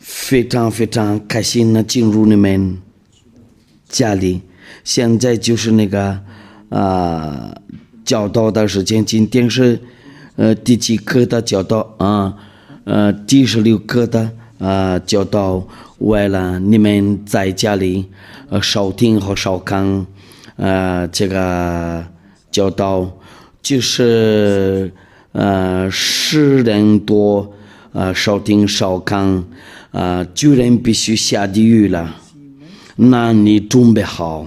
非常非常开心的进入你们家里。现在就是那个教导的时间，今天是第几课的教导啊？第16课的教导，为了你们在家里收听和收看这个教导，就是10人多收听收看9人必须下地狱了，那你准备好？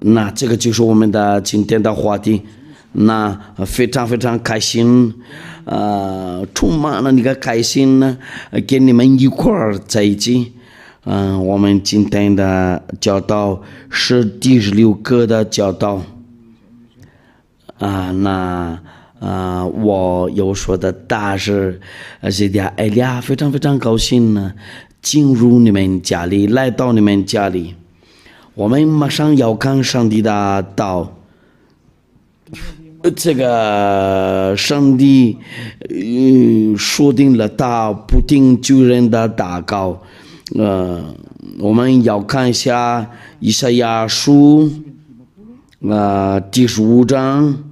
那这个就是我们的今天的话题。那非常非常开心，充满了那个开心呢，跟你们一块儿在一起。我们今天的教导是第16课的教导。我有说的大是这点哎呀，非常非常高兴呢，进入你们家里，来到你们家里。我们马上要看上帝的道。这个上帝说定了他不听旧人的祷告。我们要看一下以赛亚书第15章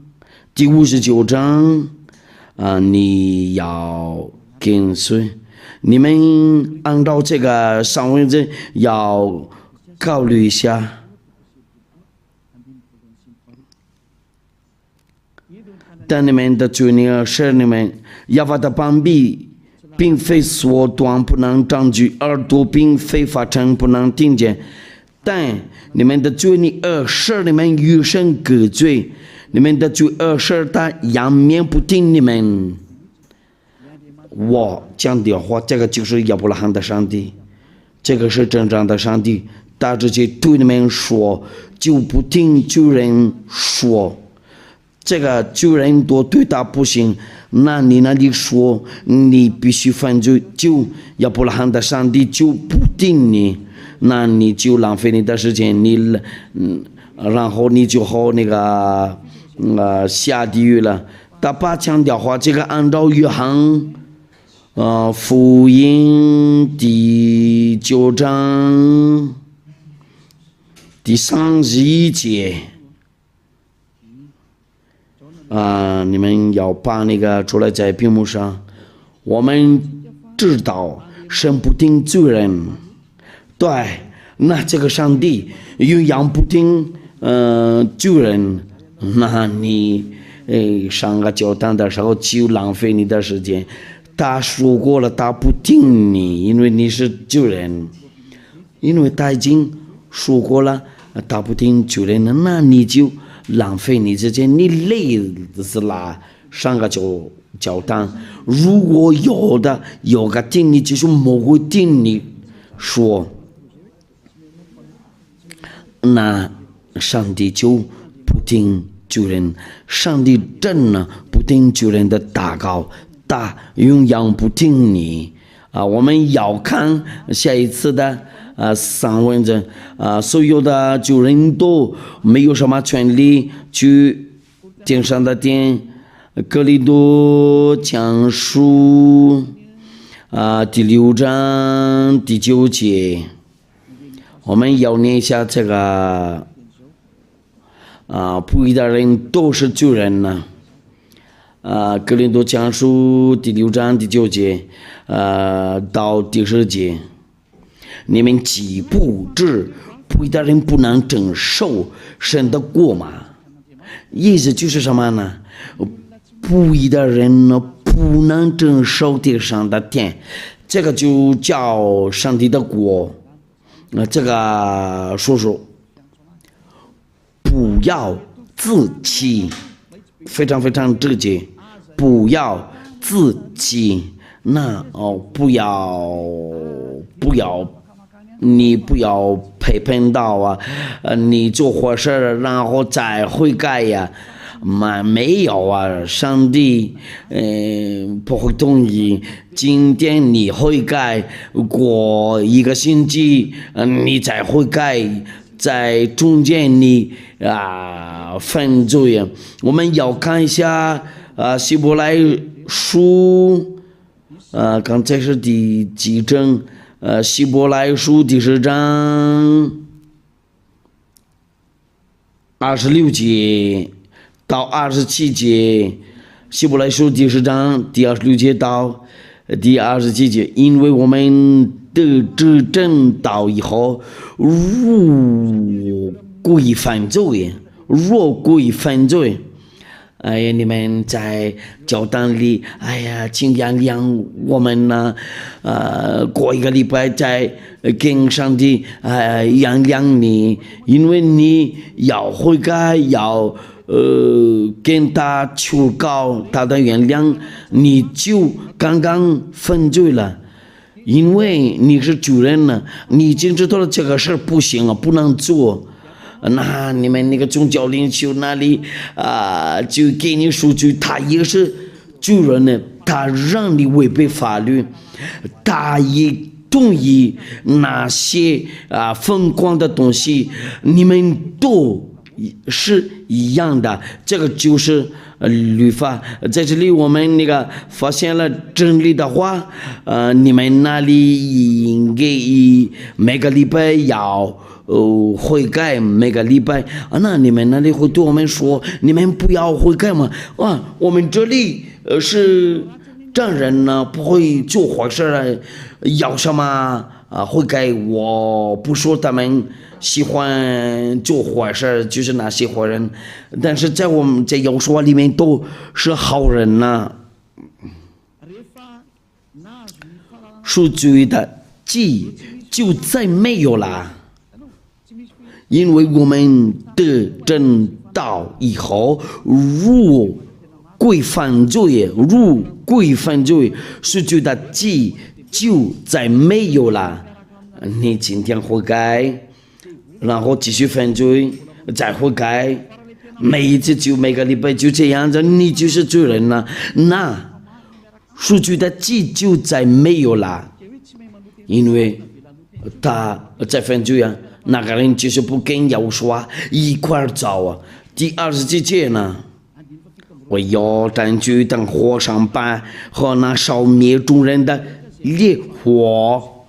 第59章你要跟随，你们按照这个上文字要考虑一下。但你们的罪孽是你们耶和华的膀臂，并非缩短不能长句，耳朵并非发沉不能听见。但你们的罪孽是你们与神隔绝，你们的罪是他仰面不听你们。我讲的话，这个就是亚伯拉罕的上帝，这个是真正的上帝，他直接对你们说，就不听旧人说。这个旧人多对他不行，那你那里说你必须犯罪，就亚伯拉罕的上帝就不听你，那你就浪费你的时间，然后你就好那个下地狱了。他把强调话，这个按照约翰福音第9章第31节。你们要把那个出来在屏幕上。我们知道神不听罪人，对，那这个上帝又样不听罪人，那你上个教堂的时候就浪费你的时间。他说过了，他不听你，因为你是罪人，因为他已经说过了，他不听罪人，那你就浪费你之间，你累死了，上个教堂。如果有个听你，就是某个听你说，那上帝就不听旧人，上帝真的不听旧人的祷告，他永远不听你。我们要看下一次的上文字所有的旧人都没有什么权利去天上的殿。哥林多前书第6章第9节，我们要念一下这个不义的人都是罪人呢。哥林多前书第6章第9节到第10节，你们岂不知不义的人不能承受神的国吗？意思就是什么呢？不义的人呢不能承受地上的天，这个就叫上帝的国。这个叔叔不要自欺，非常非常直接，不要自欺。那不要你不要陪伴到你做坏事然后再悔改呀，没有上帝不会同意。今天你悔改，过1个星期你再悔改，在中间你犯罪。我们要看一下希伯来书刚才是第几章？希伯来书第10章26节到27节，希伯来书第10章第26节到第27节，因为我们得知正道以后，若归犯罪，哎呀，你们在教堂里，哎呀，请原谅我们呢。过一个礼拜再跟上帝原谅你，因为你要悔改，要跟他求告他的原谅，你就刚刚犯罪了。因为你是主人呢，你已经知道了这个事不行啊，不能做。那你们那个宗教领袖那里就给你数据，他也是主人呢，他让你违背法律，他也同意那些疯狂的东西，你们都是一样的，这个就是律法。在这里我们那个发现了真理的话，你们那里应该每个礼拜要悔改，每个礼拜那你们那里会对我们说，你们不要悔改吗？我们这里是这人呢，不会做坏事了，要什么悔改？我不说他们喜欢做坏事，就是那些坏人，但是在我们在耶和华里面都是好人呐。赎罪的祭就再没有了，因为我们得正道以后，如归犯罪，赎罪的祭就再没有了。你今天悔改，然后继续犯罪，再悔改，每一次就每个礼拜就这样子，你就是罪人了。那赎罪的祭就再没有了，因为他在犯罪啊，那个人就是不跟耶和华一块走啊。第27节呢，我要占据等火上板和那烧灭众人的烈火，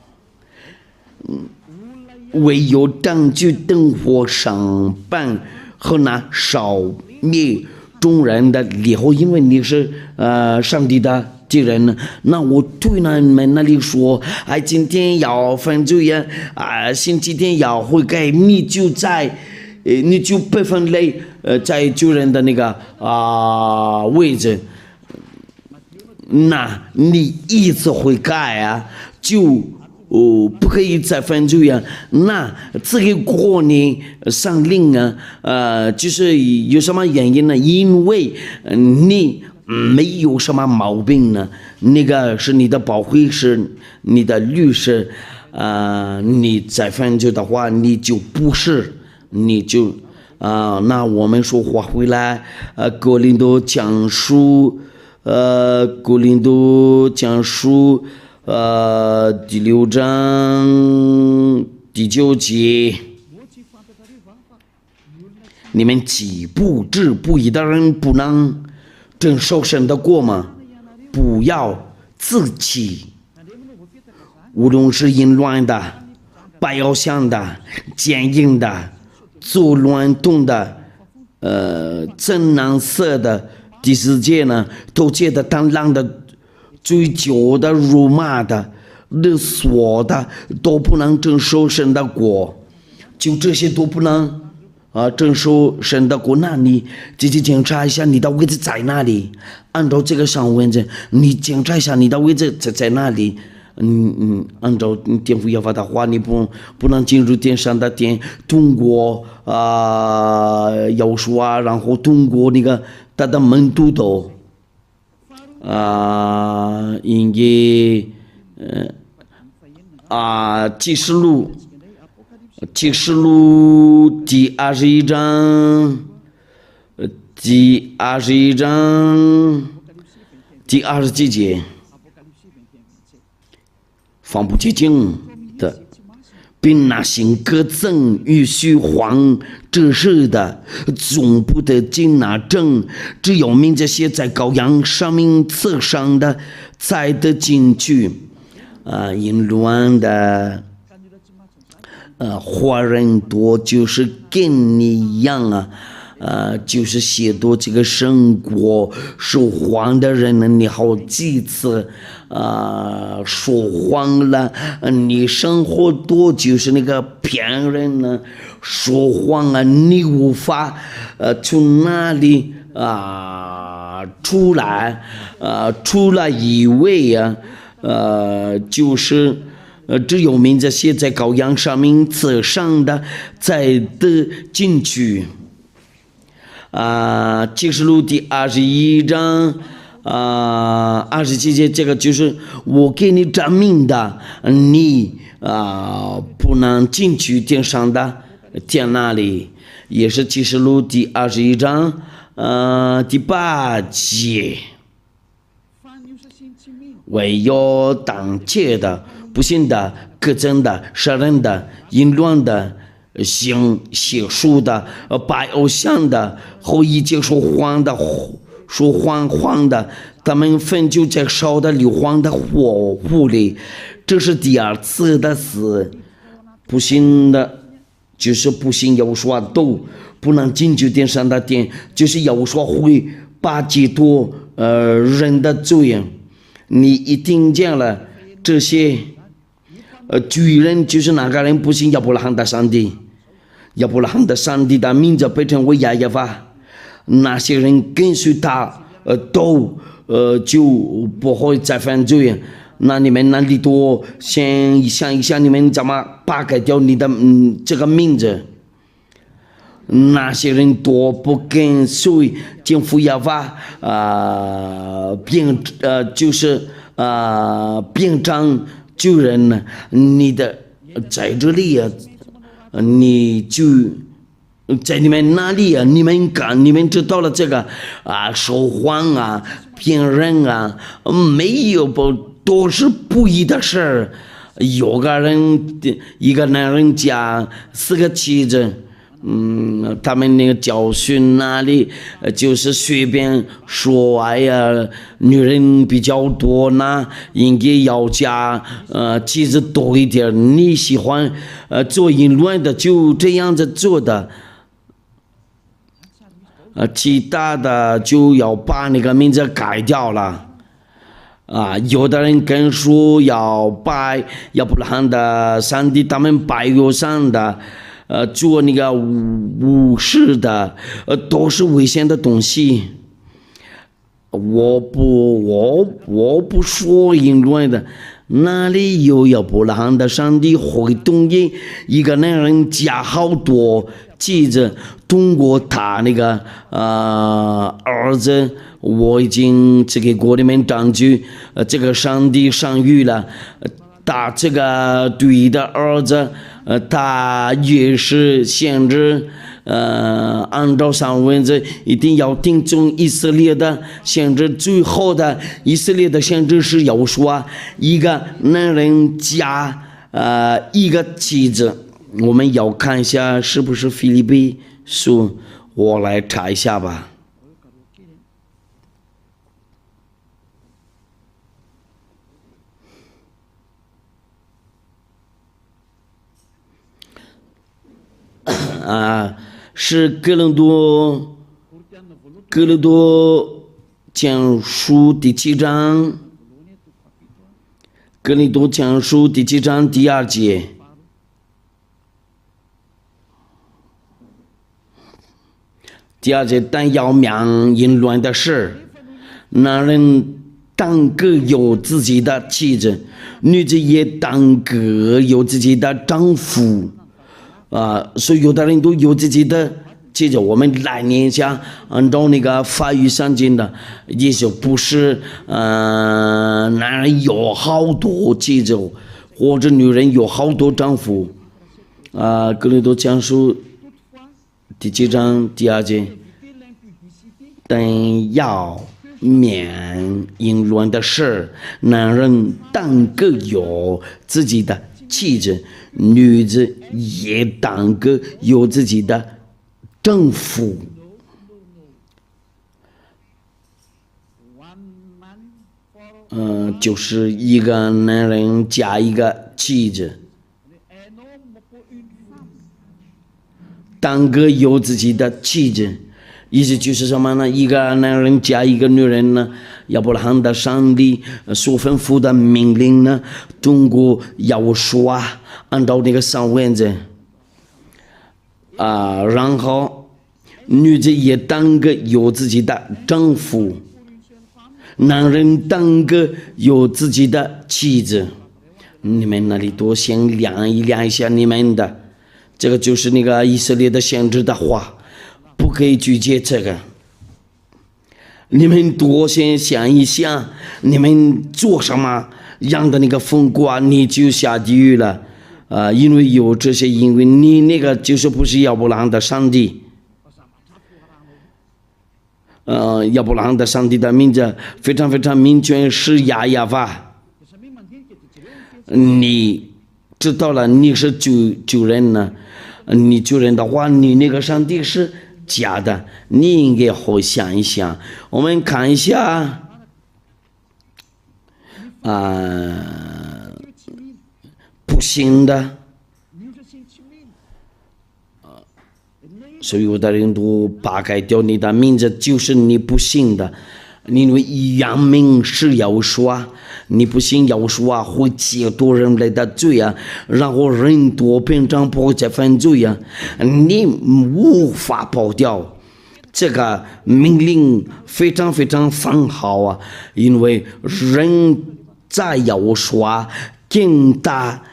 唯有占据等火上板和那烧灭众人的烈火，因为你是上帝的敌人呢。那我对你们那里说，今天要犯罪呀，星期天要悔改，你就被分类在救人的那个位置。那你一次悔改就不可以再犯罪啊。那这个过年上令就是有什么原因呢？因为你没有什么毛病呢，那个是你的保护师，你的律师，你再犯罪的话，你就不是，你就那我们说话回来，哥林多讲书第6章第9节，你们岂不知不义的人不能承受神的国吗？不要自欺，无论是淫乱的、拜偶像的、奸淫的、作乱动的、真难色的，第4节呢，都觉得当浪的、追究的、辱骂的、勒索的，都不能承受神的国，就这些都不能承受神的国。那你自己检查一下你的位置在哪里，按照这个上文字，你检查一下你的位置在哪里。按照天父要发的话，你不能进入天上的殿，通过要说然后通过那个他的门徒都应该启示录第21章第20几节，放不洁净的，并那行各憎与虚谎之事的，总不得进那证，只有名字写在羔羊生命册上的，再得进去淫乱的华人多，就是跟你一样就是亵渎这个神国说谎的人呢，你好几次说谎了，你生活多就是那个骗人呢，说谎你无法从哪里出来以为就是只有名字写在羔羊上名册上的才得进去。启示录第21章27节，这个就是我给你证明的，你不能进去天上的天那里，也是启示录第21章第8节。唯有当戒的、不信的、割赠的、杀人的、淫乱的、行邪术的、拜偶像的、后一切说谎的，他们分就在烧的硫磺的火湖里，这是第二次的死。不信的，就是不信耶和华都不能进去天上的殿，就是耶和华会把基督人的罪。你一听见了这些巨人，就是那个人不信亚伯拉罕的上帝，亚伯拉罕的上帝的名字被称为亚耶法，那些人跟随他都就不会再犯罪。那你们哪里多先想一想，你们怎么扒开掉你的这个名字？那些人多不跟随政府要法就是变成救人呢？你的在这里你就在你们那里你们知道了这个说谎骗人没有都是不义的事儿。有个人一个男人家4个妻子。他们那个教训那里就是随便说，哎呀，女人比较多呢，应该要加妻子多一点。你喜欢做淫乱的，就这样子做的。其他的就要把那个名字改掉了。有的人跟说要拜亚伯拉罕的上帝，他们拜有上的。做那个武士的，都是危险的东西。我不说淫乱的，哪里有亚伯拉罕的上帝会同意一个男人加好多妻子，通过他那个儿子，我已经只给国里面证据，这个上帝上谕了，他这个对的儿子。他也是限制，按照上文字一定要听从以色列的限制，最后的以色列的限制是要说一个男人加一个妻子。我们要看一下是不是腓立比书，我来查一下吧。是哥林多前书第7章，哥林多前书第7章第2节。第2节，但要免淫乱的事，男人当各有自己的妻子，女子也当各有自己的丈夫。所以有的人都有自己的妻子，我们来念一下，按照那个法语圣经的，也就不是男人有好多妻子，或者女人有好多丈夫。哥林多前书第7章第2节，但要免淫乱的事，男人当各有自己的妻子，女子也当个有自己的丈夫。就是一个男人加一个妻子，单个有自己的妻子，意思就是什么呢？一个男人加一个女人呢，亚伯拉罕的上帝所吩咐的命令呢，通过要说按照那个上文字然后女子也单个有自己的丈夫，男人单个有自己的妻子。你们那里多先量一下你们的，这个就是那个以色列的先知的话，不可以拒绝这个。你们多先想一想，你们做什么样的那个风刮，你就下地狱了。因为有这些，因为你那个就是不是亚伯拉罕的上帝。亚伯拉罕的上帝的名字非常非常明确，是亚法。你知道了，你是主人呢，你主人的话，你那个上帝是假的，你应该好想一想。我们看一下不信的，所以有的人都扒开掉你的名字，就是你不信的。因为扬名是要说，你不信要说会解多人类的罪然后人多变成不会再犯罪你无法跑掉。这个命令非常非常很好因为人在要说跟他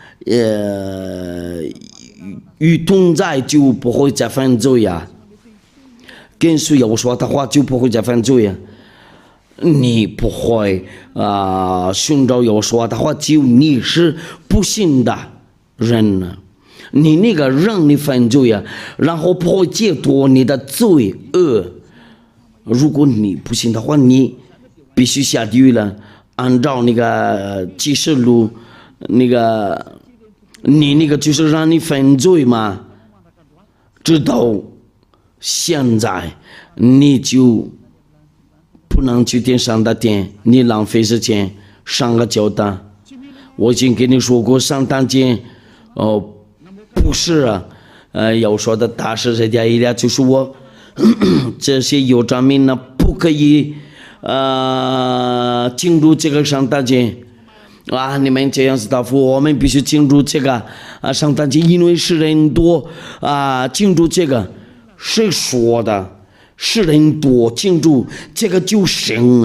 与同在就不会再犯罪跟随要说的话就不会再犯罪你不会寻找要说的话，就你是不信的人呢。你那个让你犯罪然后不会解脱你的罪恶。如果你不信的话，你必须下地狱了。按照那个启示录，那个你那个就是让你犯罪嘛。直到现在，你就不能去点上的点，你浪费时间上个交单。我已经跟你说过，上单节不是要说的大事这点一点，就是我这些有证明呢，不可以进入这个上单节你们这样子答复，我们必须进入这个上单节，因为是人多进入这个，谁说的？是人多进入这个就行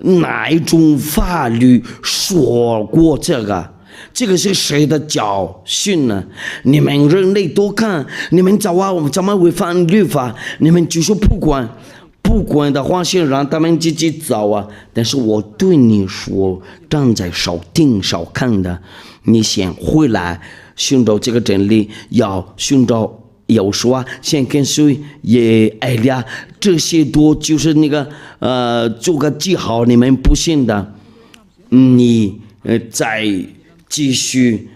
哪一种法律说过这个？这个是谁的教训呢？你们人类多看，你们怎么违反律法？你们就是不管的话，先让他们自己走但是我对你说，站在少听少看的，你先回来寻找这个真理，要寻找。有说先跟随也爱俩，这些多就是那个做个记号，你们不信的，你再继续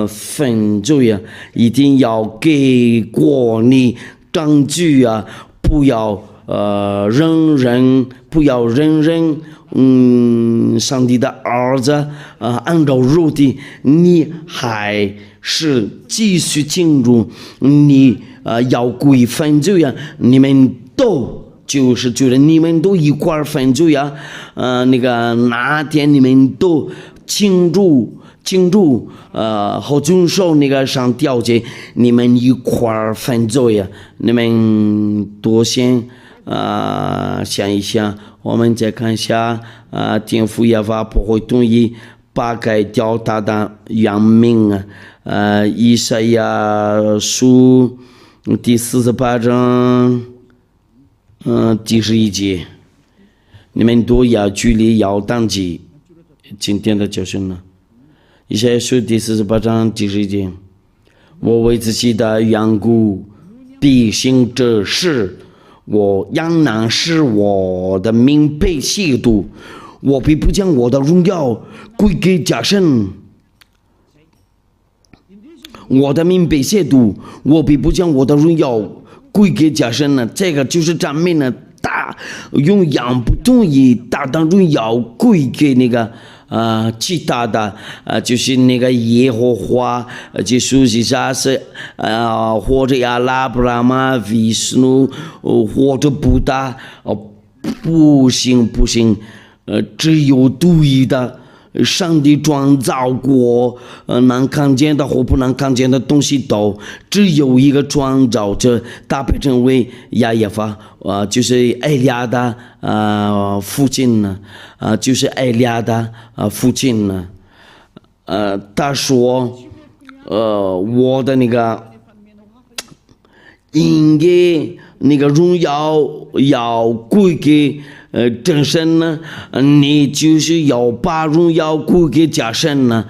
犯罪一定要给过你证据不要人人上帝的儿子按照肉体，你还是继续进入，你要归犯罪你们都就是觉得你们都一块儿犯罪那个哪天你们都进入好遵守那个上条件，你们一块儿犯罪你们多先想一想。我们再看一下天父耶和华不会同意扒开掉他的扬名以赛亚书第48章第11节，你们都要距离要当机。今天的教训呢，以赛亚书第48章第11节，我为自己的缘故必行这事，我仍然使我的名被亵渎，我必不将我的荣耀归给假神。我的名被亵渎，我必不将我的荣耀归给假神呢。这个就是证明了，大用羊不同意大当中要归给那个其他的就是那个耶和华，就说是啥是或者阿拉布拉嘛、维斯努或者布达，不行，只有独一的。上帝创造过能看见的和不能看见的东西都只有一个创造者，搭配成为亚耶法就是艾利亚的父亲呢就是艾利亚的父亲呢他说我的那个应该那个荣耀要归给真神呢，你就是要把荣耀归给假神呢。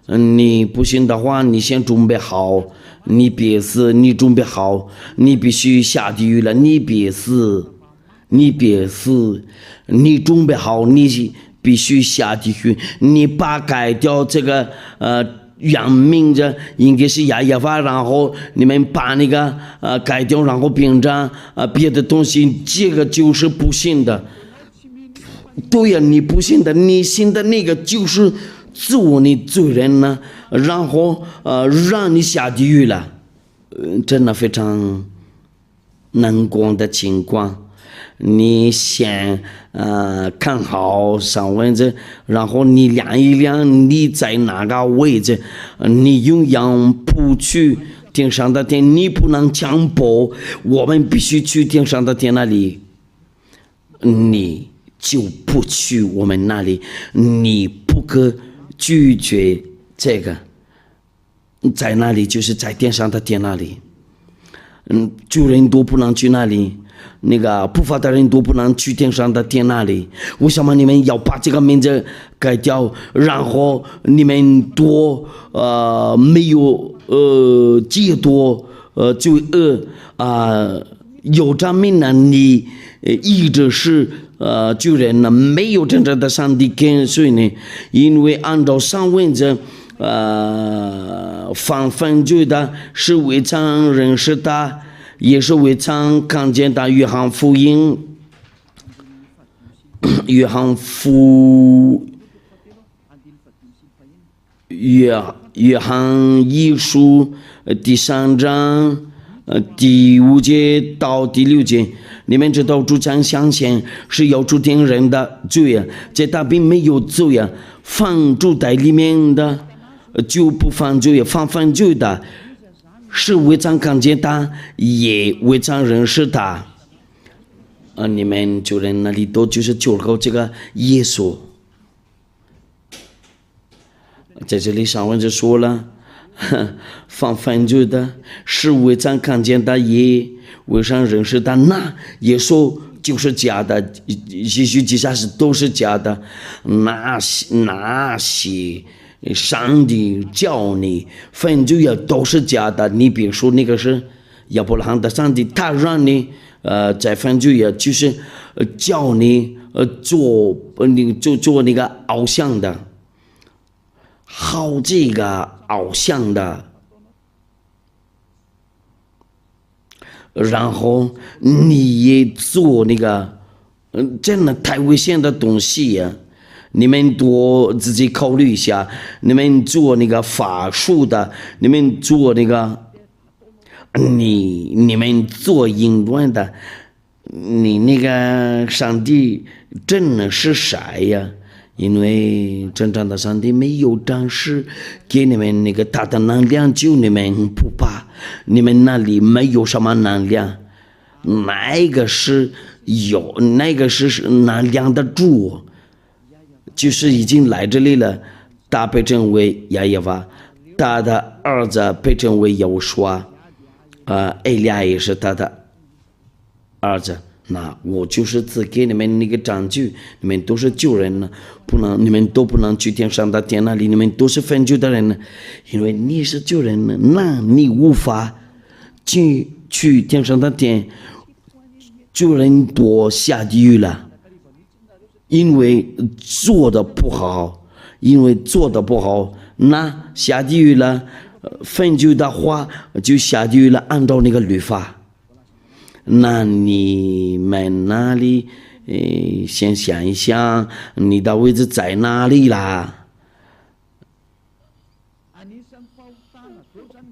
你不信的话，你先准备好，你别死，你准备好，你必须下地狱了，你别死，你准备好，你必须下地狱，你把改掉这个原名字应该是亚耶法，然后你们把那个改掉，然后变成别的东西，这个就是不信的。对呀，你不信的，你信的那个就是做你罪人呢，然后让你下地狱了，真的非常难过的情况。你先看好上位置，然后你量一量你在哪个位置，你永远不去天上的天，你不能强迫我们必须去天上的天那里，你就不去我们那里，你不可拒绝这个，在那里就是在天上的天那里，主人都不能去那里，那个不法的人都不能去天上的天那里。为什么你们要把这个名字改掉？然后你们多没有戒多罪恶有这名呢？你一直是罪人呢，没有真正的上帝跟随呢，因为按照上文者犯罪的是未曾认识的，也是未曾看见的。约翰福音约翰一书第3章第5节到第6节，你们知道主将相信是要主定人的罪啊，这他并没有罪啊，放主在里面的就不犯罪，犯罪的是未曾看见他，也未曾认识他。你们就在那里都就是求告这个耶稣，在这里上文就说了。犯罪的是未曾看见的，也未曾认识的，那耶稣就是假的，也许其他是都是假的。那些上帝叫你犯罪也都是假的。你比如说那个是亚伯拉罕的上帝，他让你在犯罪也就是叫你做那个偶像的。好这个偶像的，然后你也做那个真的太危险的东西呀！你们多自己考虑一下，你们做那个法术的，你们做那个你们做淫乱的，你那个上帝真的是谁呀？因为真正的上帝没有展示给你们那个大的能量，就你们不怕，你们那里没有什么能量，那个是有，那个是能量的主，就是已经来这里了。他被称为亚耶法，他的儿子被称为耶和华，艾利亚也是他的儿子。那我就是只给你们那个证据，你们都是旧人呢，你们都不能去天上的天那里，你们都是犯罪的人呢，因为你是旧人呢，那你无法去天上的天，旧人多下地狱了，因为做的不好，那下地狱了，犯罪的话就下地狱了，按照那个律法。那你们那里，先想一想，你的位置在哪里啦？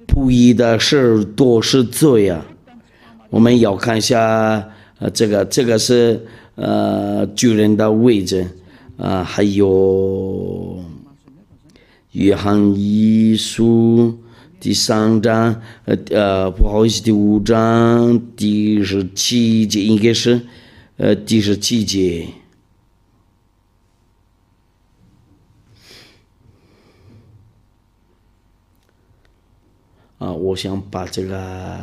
不义的事都是罪啊！我们要看一下，这个是巨人的位置还有约翰一书第3章，不好意思，第5章第17节，应该是第17节。我想把这个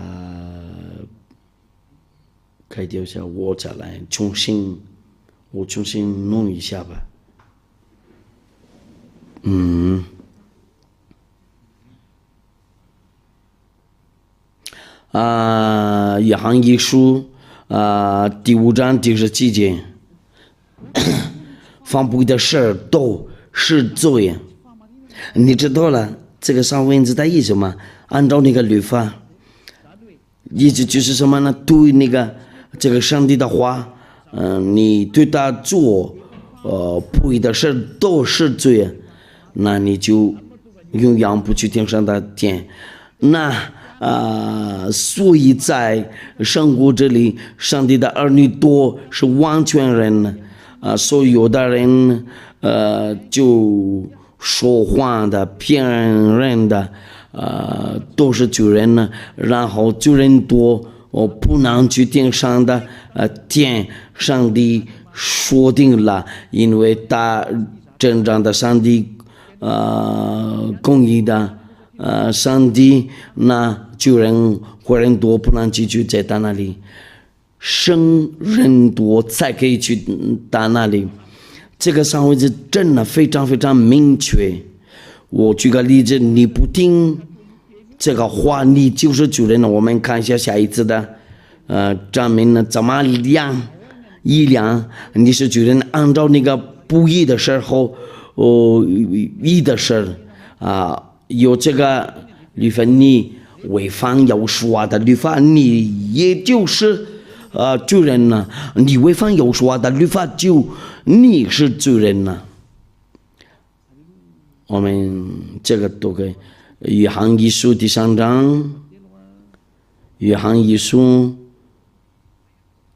开掉一下，我再来重新弄一下吧。约翰一书第5章第17节，犯不义的事都是罪。你知道了这个上文字的意思吗？按照那个律法，意思就是什么呢？对那个这个上帝的话，你对他做不义的事都是罪，那你就永远不去听上帝的天。那所以在生活这里，上帝的儿女都是完全人呢，所以有的人就说谎的、骗人的，都是罪人呢。然后罪人多，不能去听上帝天，上帝说定了，因为他真正的上帝，公义的上帝，那罪人坏人多，不能继续在他那里，生人多才可以去他那里。这个上位置真的非常非常明确。我举个例子，你不听这个话，你就是罪人了。我们看一下下一次的证明呢，怎么量你是罪人，按照那个不义的时候，义的事有这个律法，你违反有说的律法，你也就是罪人呢。你违反有说的律法，就你是罪人呢。我们这个都可以。约翰一书第3章，约翰一书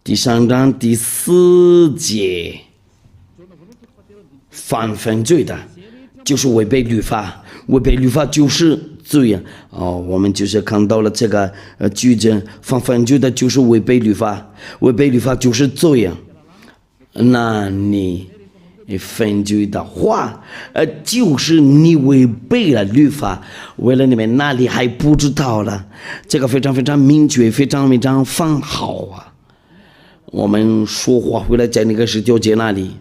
第3章第4节，犯罪的就是违背律法，违背律法就是罪我们就是看到了这个句子，犯罪的就是违背律法，违背律法就是罪那你犯罪的话，就是你违背了律法。为了你们那里还不知道了，这个非常非常明确，非常非常放好我们说话回来在那个19节那里，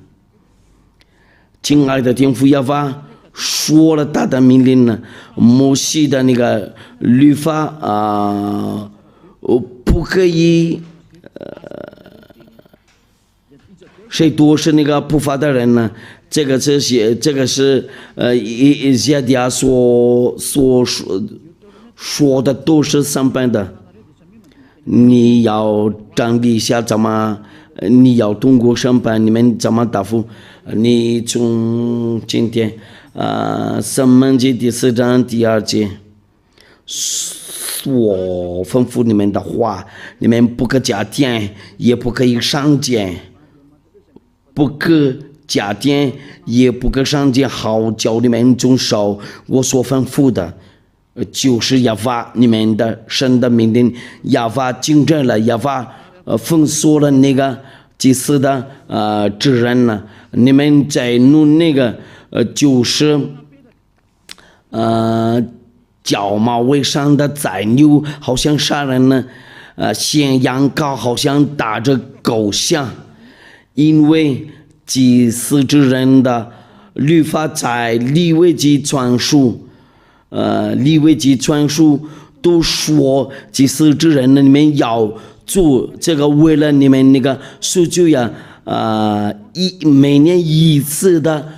亲爱的天父耶和华说了他的命令呢，摩西的那个律法不可以谁多是那个不法的人呢？这个是以赛亚所说的都是上班的。你要整理一下怎么，你要通过上班，你们怎么答复？你从今天申命记第4章第2节，我吩咐你们的话，你们不可加添，也不可以上减。不可加添，也不可上减，好叫你们遵守我所吩咐的，就是耶和华你们的神的命令。耶和华精正了，耶和华封锁了那个祭司的之人呢。你们在弄那个就是角毛为上的宰牛，好像杀人呢，献羊羔好像打着狗像。因为祭司之人的律法在利未记传述，利未记传述都说祭司之人呢，你们要做这个，为了你们那个赎罪每年一次的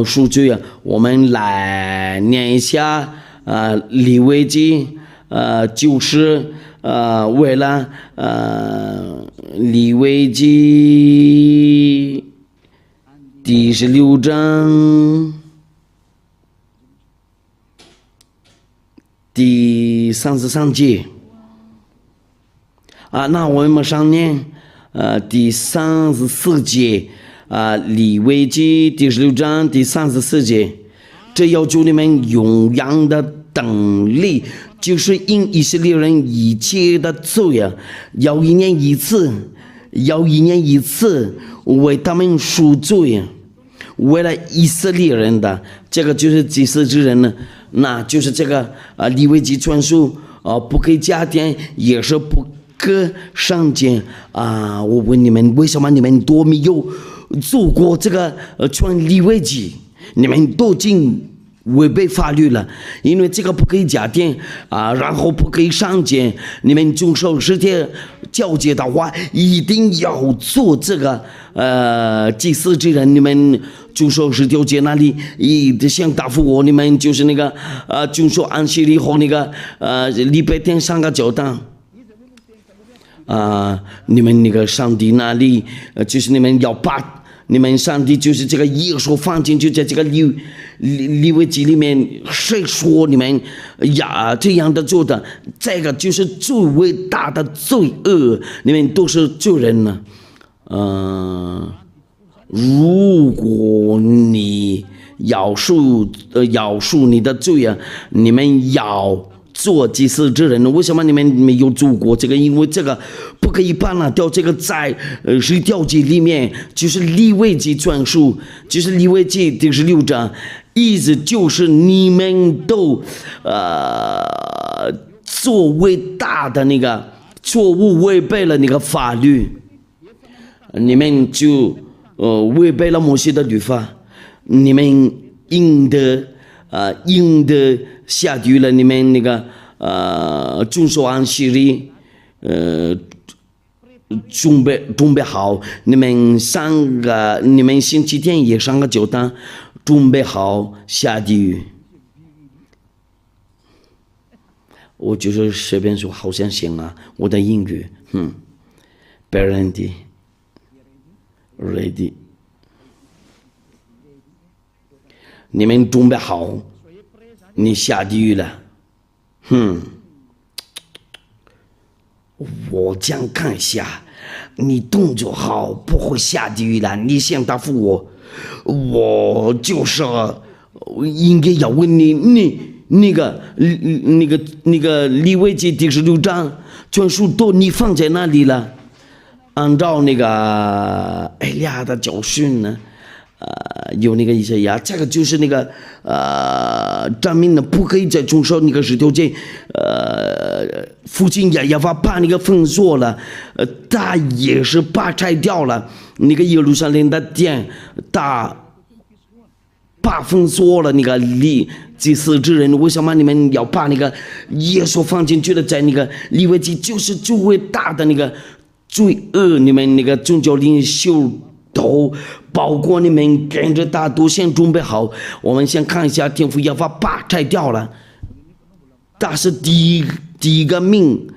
赎罪我们来念一下利未记，就是为了利未记第16章第33节那我们上念第34节利未记第16章第34节，这要求你们永远的等力，就是因以色列人一切的罪要一年一次为他们赎罪，为了以色列人的，这个就是祭司之人呢，那就是这个利未记传书不可以加添，也是不可上减我问你们，为什么你们都没有做过这个传利未记？你们都已经违背法律了，因为这个不可以加添然后不可以上减。你们遵守10天交接的话，一定要做这个祭司之人。你们遵守10条节那里，想答复我，你们就是那个遵守安息日和那个礼拜天上个教堂。你们那个上帝那里就是你们要把你们上帝就是这个耶稣放进去在这个利未记里面，谁说你们这样的做的？这个就是最伟大的罪恶，你们都是罪人呢。如果你要赎你的罪你们要做祭司之人，为什么你们没有做过这个？因为这个不可以办掉这个在10条节里面，就是利未记传书，就是利未记第16章，意思就是你们都做伟大的那个错误，违背了那个法律，你们就违背了摩西的律法，你们应得下地狱了。你们那个遵守安息日准备好，你们星期天也上个教堂，准备好下地狱。我就是随便说，好像行我的英语be ready，你们准备好，你下地狱了。我这样看一下，你动作好，不会下地狱了。你想答复我就是应该要问你那个利未记第16章全书都你放在哪里了？按照那个哎呀的教训呢？有那个以赛亚，这个就是那个证明呢，不可以再遵守那个10条节。父亲也把那个封锁了，他也是把拆掉了那个耶路撒冷的殿，他把封锁了那个祭司之人。为什么你们要把那个耶稣放进去了？在那个利未记就是最伟大的那个罪恶，你们那个宗教领袖都包括你们跟着他都先准备好。我们先看一下天父要把拆掉了，他是第一个命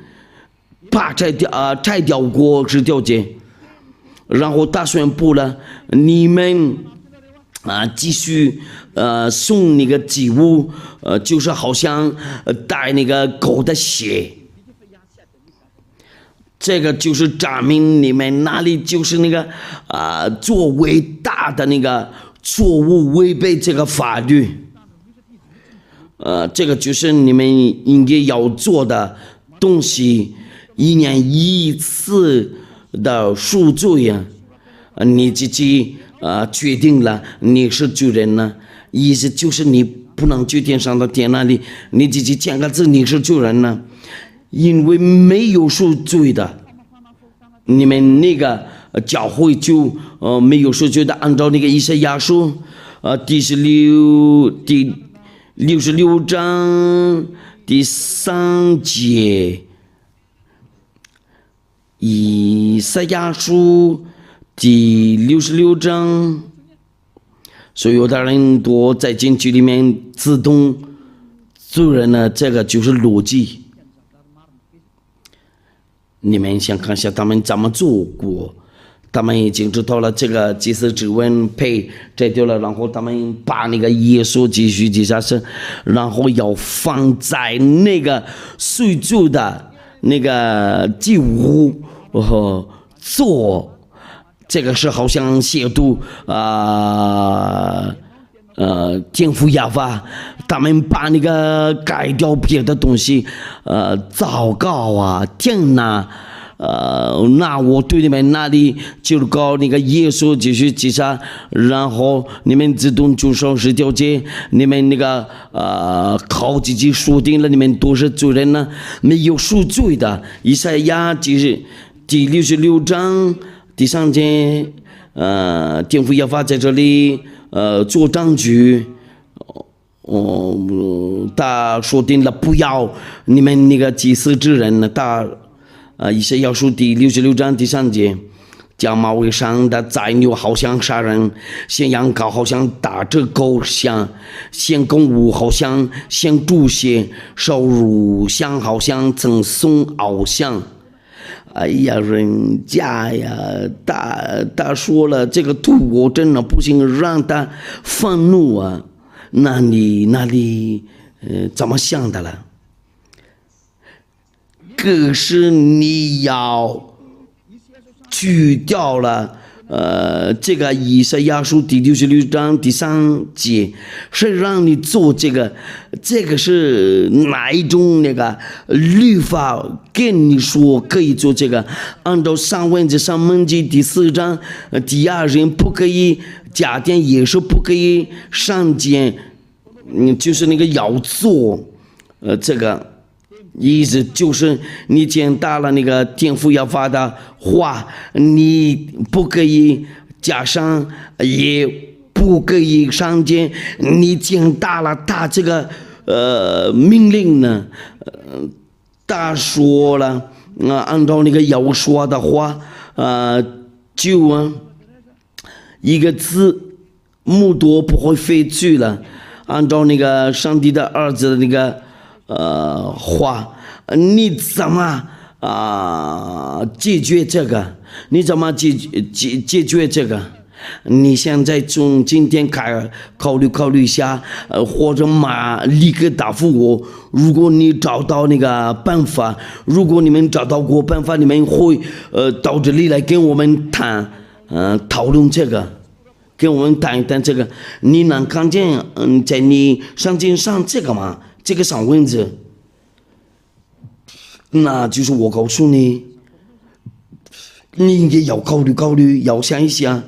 把拆掉过10条节，然后他宣布了你们继续送那个祭物，就是好像带那个狗的血。这个就是证明你们那里就是那个做伟大的那个错误，违背这个法律。这个就是你们应该要做的东西，1年1次的赎罪你自己决定了你是罪人呢，意思就是你不能去天上的天那里，你自己签个字你是罪人呢。因为没有赎罪的，你们那个教会就没有赎罪的。按照那个以赛亚书第66章第3节，以赛亚书第66章，所有的人都在进去里面自动罪人呢，这个就是逻辑。你们想看下他们怎么做过？他们已经知道了这个祭司指纹配摘掉了，然后他们把那个耶稣继续记下身，然后要放在那个水柱的那个祭物做，这个是好像亵渎天父亚法，他们把那个改掉别的东西，祷告啊，天哪！那我对你们那里就告那个耶稣继续记下，然后你们自动就守十条诫，你们那个靠自己说定了，你们都是罪人呢，没有赎罪的。以赛亚第66章第3节，天父亚法在这里做证据。他说定了不要你们那个祭司之人呢，以赛亚书第66章第3节，将马尾上的宰牛好像杀人，献羊羔好像打着狗像，献公物好像献猪血，烧乳香好像赠送偶像。哎呀，人家呀，他说了这个图我真的不行，让他愤怒啊！那你怎么想的了？可是你要去掉了这个以赛亚书第66章第3节，是让你做这个是哪一种那个律法跟你说可以做这个？按照上文字上门记第4章，第2人不可以加点，也是不可以上减，就是那个要做这个。意思就是你见到了那个天父要发的话，你不可以加上，也不可以上减。你见到了他这个命令呢，他说了按照那个要说的话，就一个字木多不会废去了，按照那个上帝的儿子的那个话，你怎么解决这个？你怎么解决这个？你现在从今天考虑一下，或者立刻答复我。如果你找到那个办法，如果你们找到过办法，你们会到这里来跟我们讨论这个，跟我们谈一谈这个。你能看见在你上经上这个吗？这个上文字，那就是我告诉你，你也要考虑，要想一想，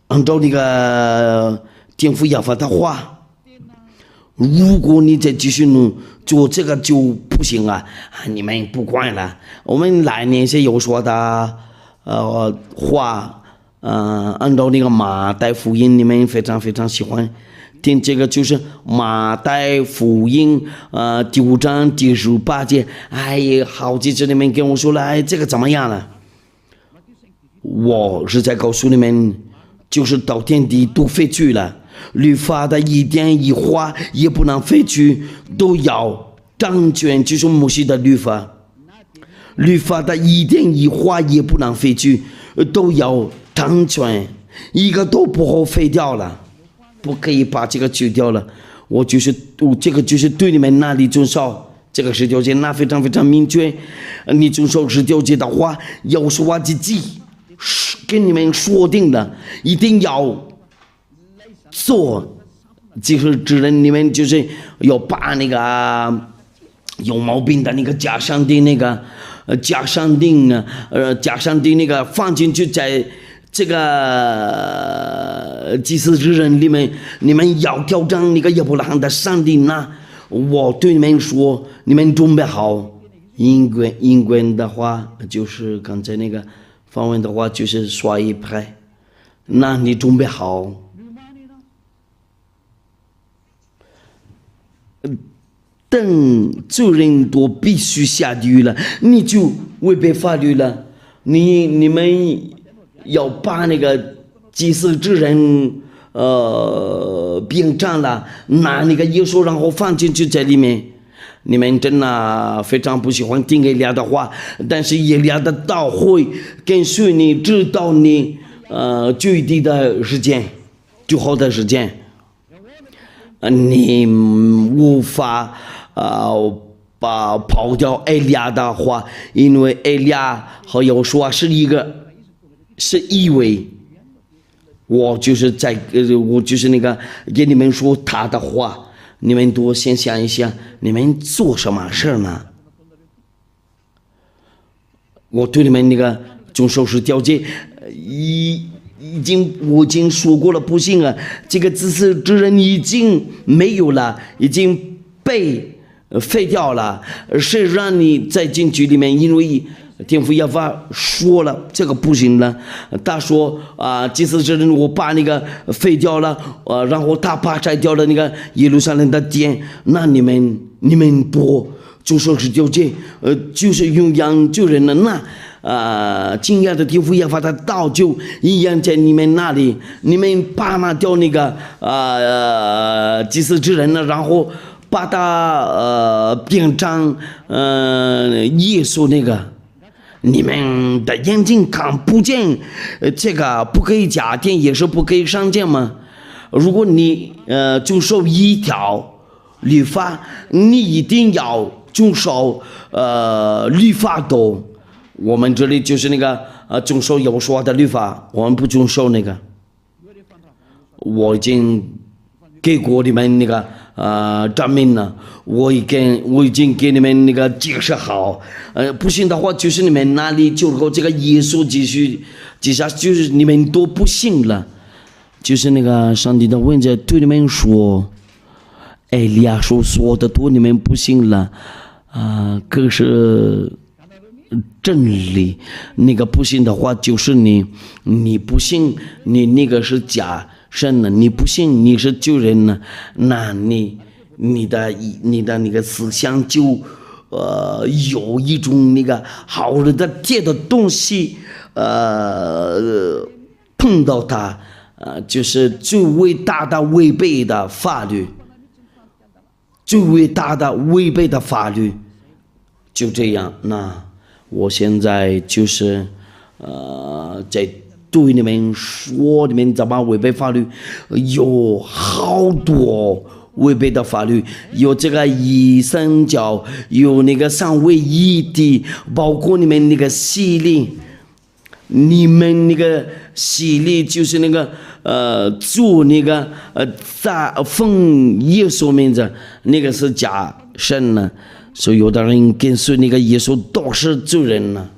按照那个天父要发的话，如果你再继续做这个就不行啊！你们不管了，我们来年些有说的话，按照那个马太福音，你们非常非常喜欢。这个就是马太福音第5章第18节，哎呀，好几次你们跟我说了，哎，这个怎么样了？我是在告诉你们，就是到天地都废去了，律法的一点一划也不能废去，都要掌权，就是摩西的律法，律法的一点一划也不能废去，都要掌权，一个都不好废掉了。不可以把这个去掉了，这个就是对你们那里遵守这个10条诫，那非常非常明确。你遵守10条诫的话，要是我自己跟你们说定了，一定要做，就是指认你们就是要把那个有毛病的那个假上的那个假上的那个放进去在这个祭司之人里面，你们要挑战那个亚伯拉罕的上帝呢？我对你们说，你们准备好。英文的话就是刚才那个方文的话就是刷一排，那你准备好。等罪人都必须下地狱了，你就违背法律了。你们要把那个祭司之人并占了，拿那个耶稣然后放进去在里面，你们真的非常不喜欢听以利亚的话，但是以利亚的道会跟随你，直到你最低的时间，最后的时间，你无法跑掉以利亚的话，因为以利亚和耶和华是一位。我就是那个给你们说他的话，你们多先想一想，你们做什么事呢？我对你们那个遵守是条件，我已经说过了，不行啊，这个自私之人已经没有了，已经被废掉了，谁让你在进去里面？因为天父耶和华说了，这个不行了。他说祭司之人，我把那个废掉了，然后他把拆掉了那个耶路撒冷的殿，那你们多就说是条件，就是用羊救人了。那敬仰的天父耶和华的道就一样在你们那里，你们把那掉那个祭司之人了，然后把他变成耶稣那个。你们的眼睛看不见，这个不可以加添，也是不可以上见吗？如果你遵守一条律法，你一定要遵守律法的。我们这里就是那个遵守耶和华的律法，我们不遵守那个。我已经给过你们那个证明了，我已经给你们那个解释好，不行的话就是你们那里就这个耶稣继续接下就是你们都不信了，就是那个上帝的文字对你们说，以利亚说的多你们不信了，可是真理那个不信的话就是你不信，你那个是假神呢，你不信你是救人呢，那你的那个思想就有一种那个好的铁的东西碰到它就是最伟大的违背的法律，最伟大的违背的法律，就这样。那我现在就是在对你们说，你们怎么违背法律？有好多违背的法律，有这个一神教，有那个三位一体，包括你们那个洗礼，你们那个洗礼就是那个做那个奉耶稣名字，那个是假神呢，所以有的人跟随那个耶稣都是罪人呢。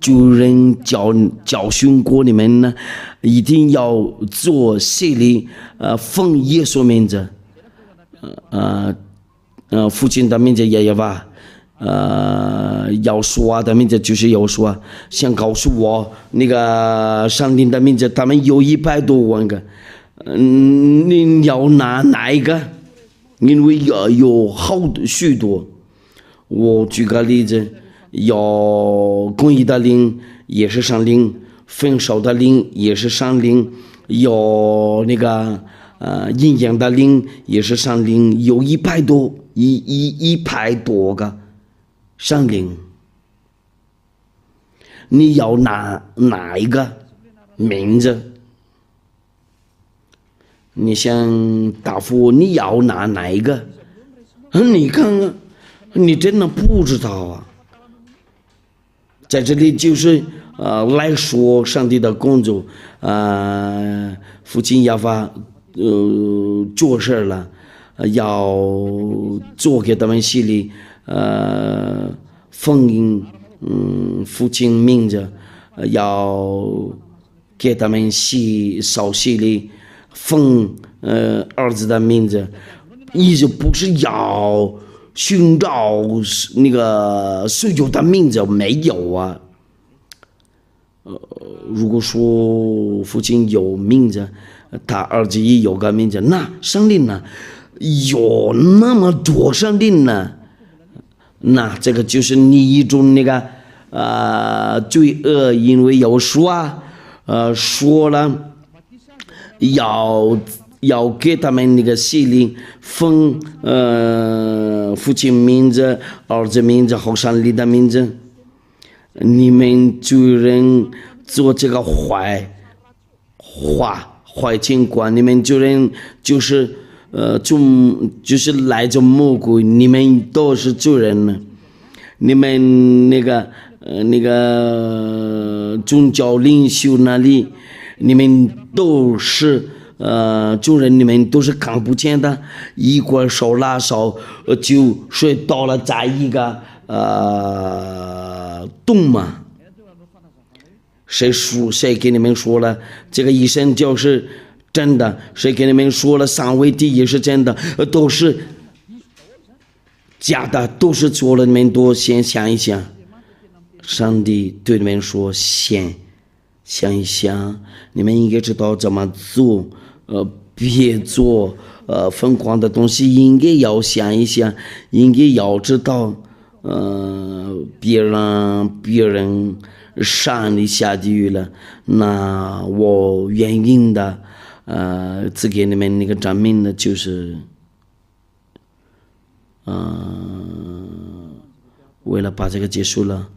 主人教训过你们呢，一定要做洗礼，奉耶稣名字，父亲的名字耶和华，要说的名字就是要说，想告诉我那个上帝的名字，他们有100多万个，你要哪一个？因为有许多，我举个例子。有公义的灵也是上灵，分手的灵也是上灵，有那个阴阳的灵也是上灵，有100多个上灵，你要哪一个名字？你想答复你要哪一个？你看看，你真的不知道啊。在这里就是来说上帝的工作，父亲耶和华做事了，要做给他们洗礼，奉父亲名字，要给他们烧洗礼，奉儿子的名字，意思不是要寻找那个睡觉的名字，没有啊。如果说父亲有名字，他儿子也有个名字，那上帝呢有那么多上帝呢？那这个就是你一种那个罪恶，因为有说了要要给他们那个洗礼，奉父亲名字、儿子名字和上帝的名字。你们主人做这个坏情况，你们主人就是就是来自魔鬼，你们都是主人呢。你们那个宗教领袖那里，你们都是主人，你们都是看不见的，一会儿手拉手就睡到了在一个洞嘛。谁给你们说了这个医生就是真的？谁给你们说了三位一体是真的？都是假的，都是做了。你们多先想一想，上帝对你们说，先想一想，你们应该知道怎么做，别做疯狂的东西，应该要想一想，应该要知道，别人上你下地狱了，那我原因的，只给你们那个证明的就是，为了把这个结束了，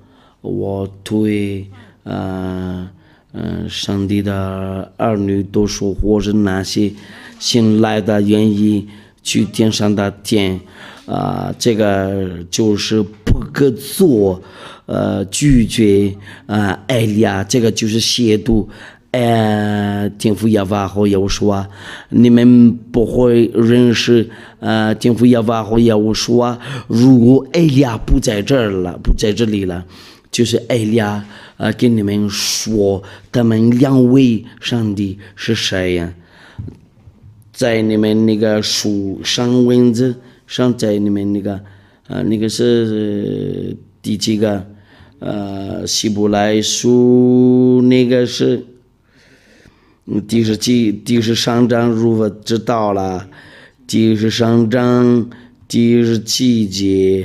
我对上帝的儿女都说，或者那些新来的愿意去天上的天，这个就是不可做。拒绝爱呀，这个就是亵渎天父耶和华和耶和华。你们不会认识天父耶和华和耶和华。如果爱呀不在这里了，就是爱呀跟你们说，他们两位上帝是谁呀？在你们那个书上文字上，在你们那个是第几个？希伯来书那个是第13章，如果知道了，第13章第17节，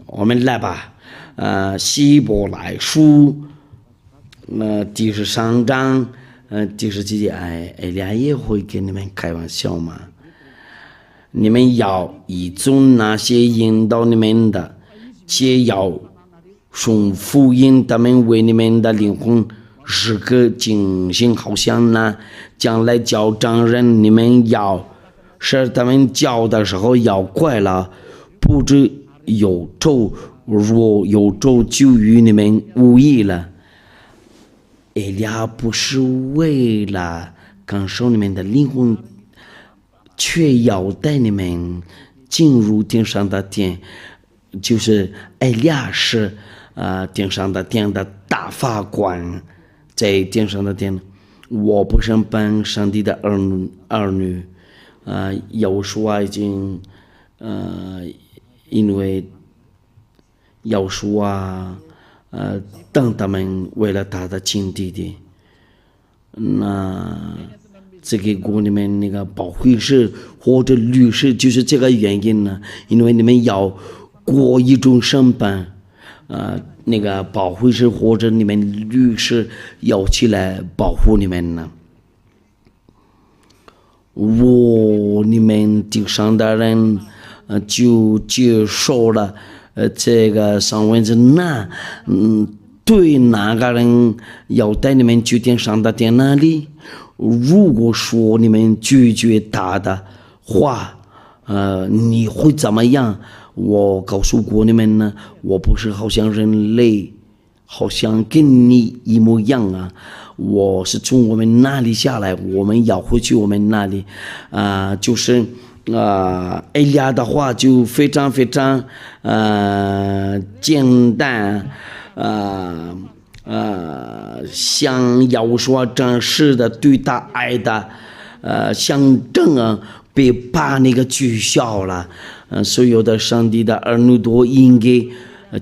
我们来吧，希伯来书，第13章，第17节，哎呀，也会跟你们开玩笑嘛。你们要依从那些引导你们的，且要顺福音，他们为你们的灵魂是个警醒，好像呢，将来叫丈人，你们要是他们叫的时候要快了，不知有咒，若有咒就与你们无益了。以利亚不是为了感受你们的灵魂，却要带你们进入天上的殿，就是以利亚是天上的殿的大法官，在天上的殿，我不是本上帝的儿女，有说已经因为有说等他们为了他的亲弟弟，那这个国里面那个保惠师或者律师就是这个原因呢，因为你们要过一种审判，那个保惠师或者你们律师要起来保护你们呢。你们地上的人就接受了这个上文字，那对哪个人要带你们去天上的殿那里？如果说你们拒绝他的话，你会怎么样？我告诉过你们呢，我不是好像人类，好像跟你一模一样啊。我是从我们那里下来，我们要回去我们那里，就是以利亚的话就非常非常简单，像要说真实的对他爱的象征被把那个取消了。所有的上帝的儿女都应该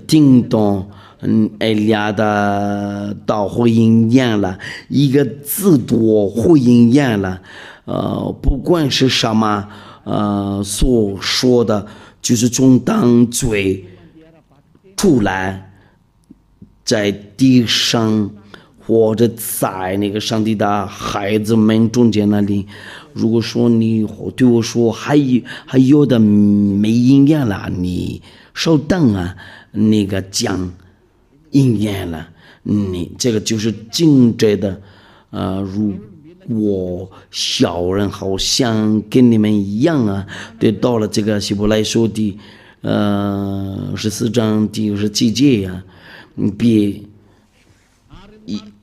听懂以利亚的道会应验了，一个字多会应验了，不管是什么所说的，就是从当嘴出来，在地上或者在那个上帝的孩子们中间那里，如果说你对我说还有的没应验了，你稍等啊，那个讲应验了，你这个就是真正的如我小人好像跟你们一样啊，对，到了这个希伯来书的14章第27节呀，别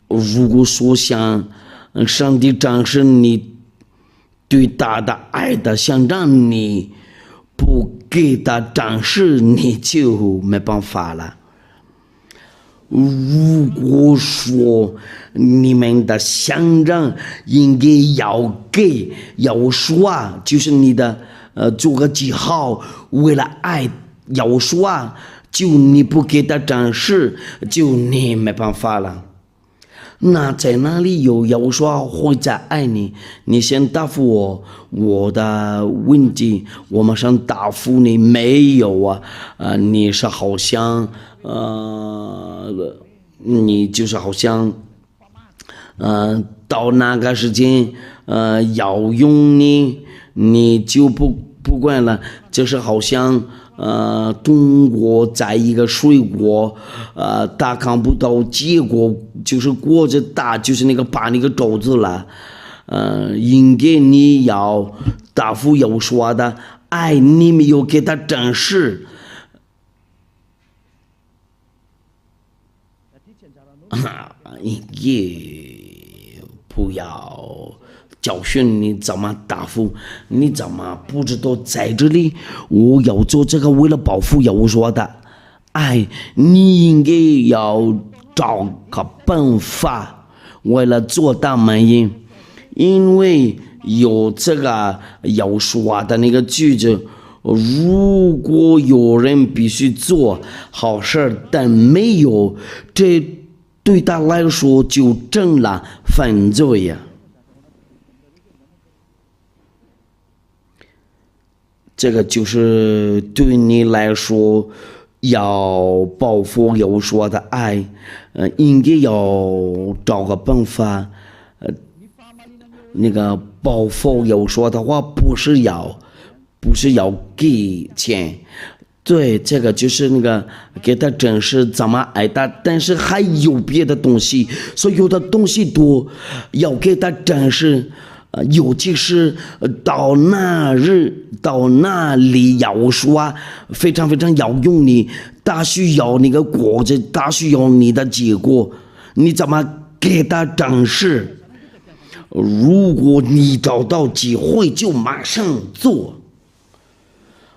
如果说像上帝展示你对他的爱的象征，你不给他展示，你就没办法了。如果说你们的象征应该要说，就是你的做个记号，为了爱要说，就你不给他展示，就你没办法了。那在哪里有要说会在爱你？你先答复我的问题，我马上答复你没有啊？你是好像你就是好像到那个时间要用你就不管了，就是好像中国在一个水果他看不到结果，就是果子大，就是那个把那个种子了，应该你要答复要说的爱，你没有给他展示，也不要教训你怎么答复，你怎么不知道在这里我要做这个为了保护要说的爱，你应该要找个办法为了做大门音，因为有这个要说的那个句子，如果有人必须做好事但没有，这对他来说就成了犯罪呀。这个就是对你来说要报复要说的爱，应该要找个办法，那个报复要说的话不是要给钱，对，这个就是那个给他展示怎么爱他，但是还有别的东西，所有的东西都要给他展示。尤其是到那里要说非常非常要用你，他需要那个果子，他需要你的结果，你怎么给他展示？如果你找到机会就马上做。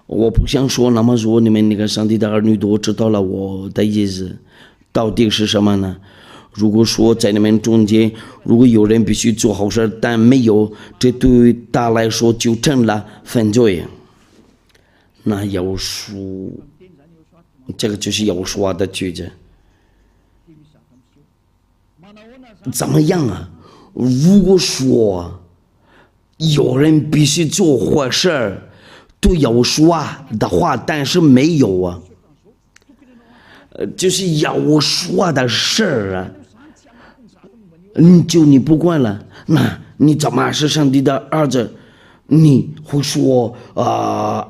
我不想说那么说，你们那个上帝的儿女都知道了我的意思到底是什么呢？如果说在你们中间，如果有人必须做好事但没有，这对他来说就成了犯罪。那要说这个就是要说的句子，怎么样啊？如果说有人必须做坏事对要说的话，但是没有啊，就是要说的事儿你不管了，那你怎么是上帝的儿子？你会说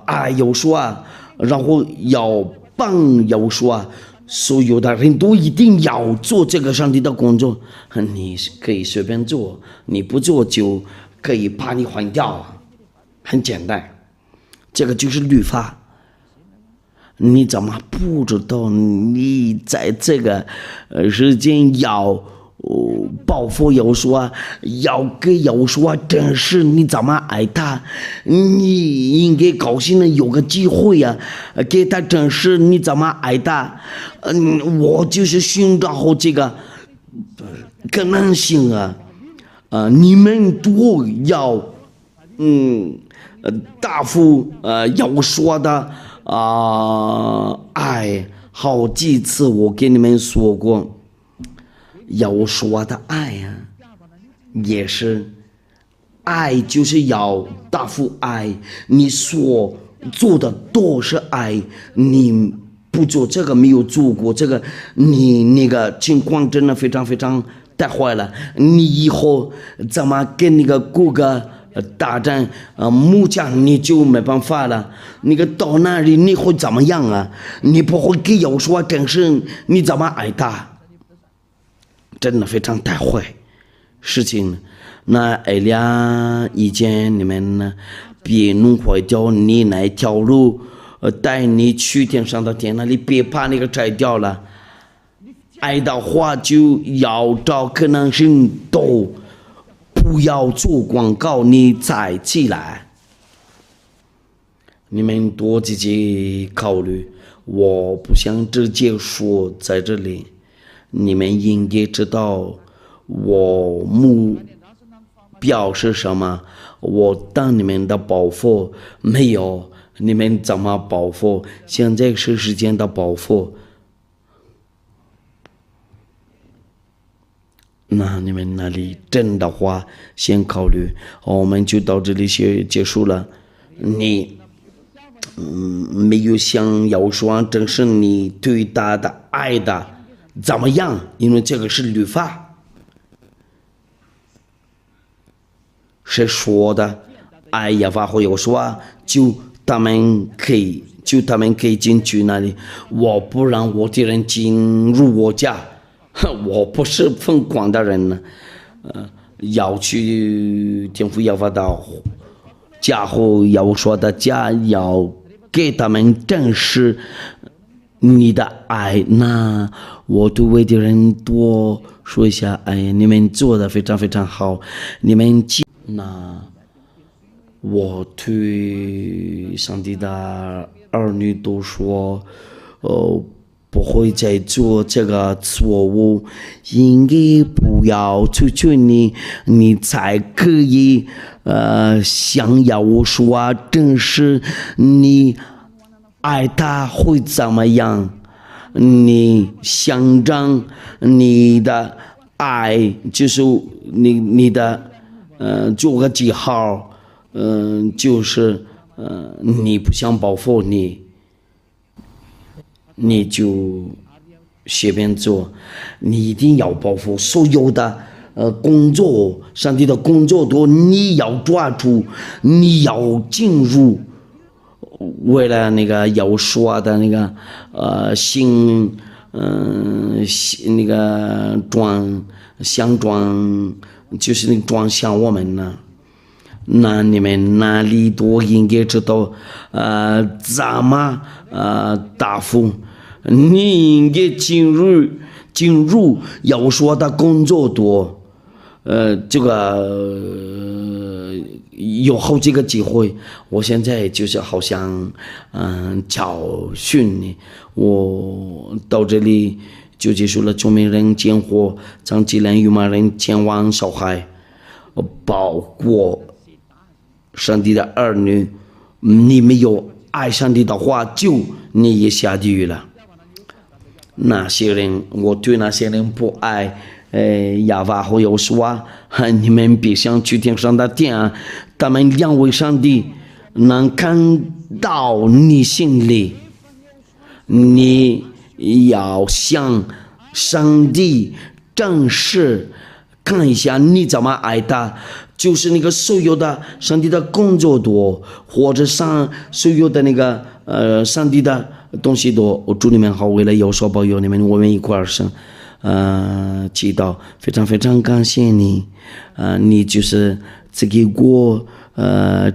爱要说，然后要帮要说，所有的人都一定要做这个上帝的工作，你可以随便做，你不做就可以把你换掉，很简单，这个就是律法。你怎么不知道你在这个时间要报复要说，要给要说，真是你怎么爱他？你应该高兴的有个机会呀，给他真是你怎么爱他？我就是寻找这个可能性啊，你们都要答复要说的爱，好几次我跟你们说过。要说的爱呀，也是爱，就是要答复爱，你所做的都是爱，你不做这个没有做过这个，你那个情况真的非常非常带坏了，你以后怎么跟那个顾客大战木匠你就没办法了。那个到那里你会怎么样啊？你不会给有说真是你怎么挨打？真的非常带坏事情。那挨了以前你们呢，别弄坏掉你那条路，带你去天上的天那里，别把那个摘掉了。挨的话就要找可能性都不要做广告，你再起来。你们多自己考虑，我不想直接说在这里，你们应该知道我目标是什么，我当你们的保护没有，你们怎么保护？现在是时间的保护。那你们那里真的话先考虑，我们就到这里结束了。你没有想要说正是你对他的爱的怎么样，因为这个是律法，谁说的？哎呀，法会有说就他们可以进去那里，我不让我的人进入我家。我不是疯狂的人呢，要去政府要发到家后要说的家，要给他们证实你的爱。那我对我的人多说一下，哎，你们做的非常非常好，你们那我对上帝的儿女都说，不会再做这个错误，应该不要求求你，你才可以想要我说正是你爱他会怎么样？你象征你的爱，就是你的做个记号，就是你不想保护你就随便做，你一定要保护所有的工作，上帝的工作多，你要抓住，你要进入。为了那个要说的那个那个装就是那个装像我们呢。那你们哪里都应该知道怎么答复，你应该进入要说的工作多，这个有好几个机会，我现在就是好像教训你，我到这里就结束了。聪明人见货，长技能愚昧人前往小海，包括上帝的儿女，你没有爱上帝的话，就你也下地狱了。那些人，我对那些人不爱，亚巴和有说，你们别想去天上的天，他们两位上帝能看到你心里，你要向上帝正视，看一下你怎么爱他。就是那个所有的上帝的工作多，或者所有的那个上帝的东西多。我祝你们好，为了有所保佑你们，我们一块儿生祈祷，非常非常感谢你，你就是赐给我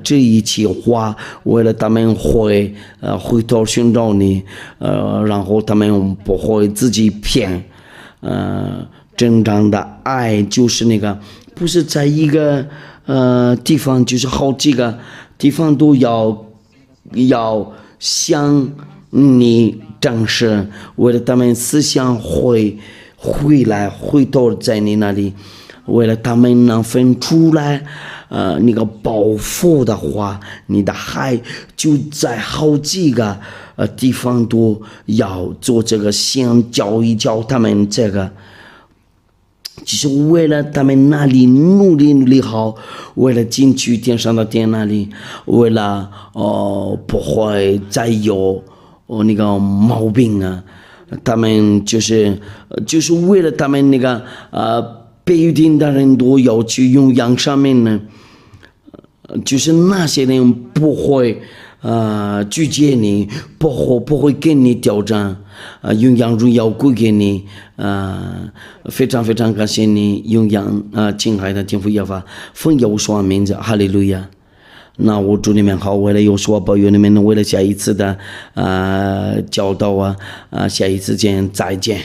这一切话，为了他们回头寻找你，然后他们不会自己骗，真正的爱就是那个。不是在一个地方，就是好几个地方都要向你正视，为了他们思想回头在你那里，为了他们能分出来那个保护的话，你的海就在好几个地方都要做这个，先教一教他们这个。就是为了他们那里努力好，为了进去天上的天那里，为了不会再有那个毛病啊，他们就是为了他们那个被预定的人都要去用羊上面呢，就是那些人不会拒绝你，不会跟你挑战，用羊荣耀归给你，非常非常感谢你，用羊亲爱的天父耶和华，奉耶和华名字，哈利路亚。那我祝你们好，为了有所保佑你们，为了下一次的教导下一次见，再见。